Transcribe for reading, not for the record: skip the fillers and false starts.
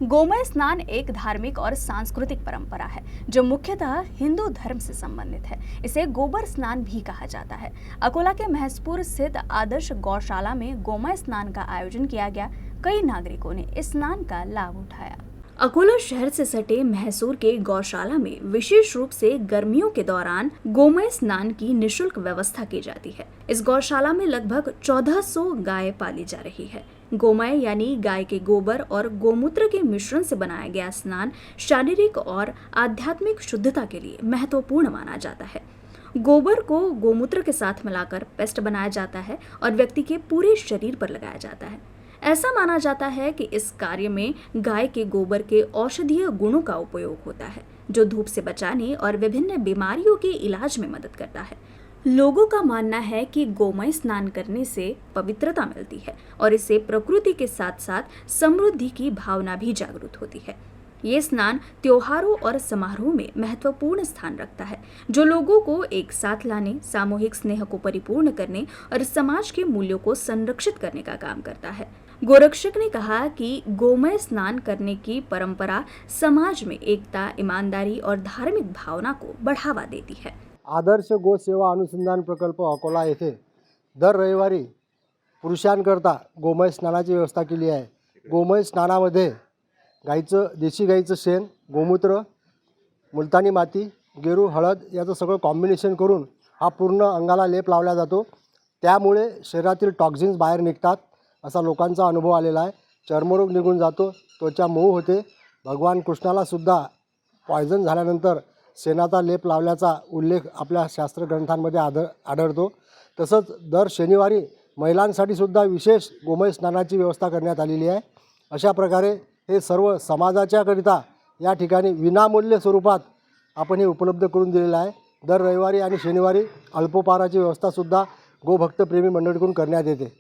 गोमय स्नान एक धार्मिक और सांस्कृतिक परंपरा है जो मुख्यतः हिंदू धर्म से संबंधित है। इसे गोबर स्नान भी कहा जाता है। अकोला के महसपुर स्थित आदर्श गौशाला में गोमय स्नान का आयोजन किया गया। कई नागरिकों ने इस स्नान का लाभ उठाया। अकोला शहर से सटे महसूर के गौशाला में विशेष रूप से गर्मियों के दौरान गोमय स्नान की निशुल्क व्यवस्था की जाती है। इस गौशाला में लगभग 1400 गाय पाली जा रही है। गोमय यानी गाय के गोबर और गोमूत्र के मिश्रण से बनाया गया स्नान शारीरिक और आध्यात्मिक शुद्धता के लिए महत्वपूर्ण माना जाता है। गोबर को गोमूत्र के साथ मिलाकर पेस्ट बनाया जाता है और व्यक्ति के पूरे शरीर पर लगाया जाता है। ऐसा माना जाता है कि इस कार्य में गाय के गोबर के औषधीय गुणों का उपयोग होता है, जो धूप से बचाने और विभिन्न बीमारियों के इलाज में मदद करता है। लोगों का मानना है कि गोमय स्नान करने से पवित्रता मिलती है और इससे प्रकृति के साथ साथ समृद्धि की भावना भी जागृत होती है। ये स्नान त्योहारों और समारोह में महत्वपूर्ण स्थान रखता है, जो लोगों को एक साथ लाने, सामूहिक स्नेह को परिपूर्ण करने और समाज के मूल्यों को संरक्षित करने का काम करता है। गोरक्षक ने कहा कि गोमय स्नान करने की परंपरा समाज में एकता, ईमानदारी और धार्मिक भावना को बढ़ावा देती है। आदर्श गो सेवा अनुसंधान प्रकल्प अकोला येथे दर रविवारी पुरुषांकरता गोमय स्नानाची व्यवस्था केली आहे। गोमय स्नानामध्ये देशी गाईचं शेण, गोमूत्र, मुलतानी माती, गेरू, हळद याचं सगळं कॉम्बिनेशन करून हा पूर्ण अंगाला लेप लावला जातो। त्यामुळे शरीरातील टॉक्झिन्स बाहेर निघतात असा लोकांचा अनुभव आलेला आहे। चर्मरोग निघून जातो, त्वचा मऊ होते। भगवान कृष्णाला सुद्धा पॉयझन झाल्यानंतर शेणाचा लेप लावल्याचा उल्लेख आपल्या शास्त्रग्रंथांमध्ये आढळतो। तसंच दर शनिवारी महिलांसाठी सुद्धा विशेष गोमय स्नानाची व्यवस्था करण्यात आलेली आहे। अशा प्रकारे हे सर्व समाजाच्याकरिता या ठिकाणी विनामूल्य स्वरूपात आपण हे उपलब्ध करून दिलेलं आहे। दर रविवारी आणि शनिवारी अल्पोपहाराची व्यवस्था सुद्धा गोभक्तप्रेमी मंडळीकडून करण्यात येते।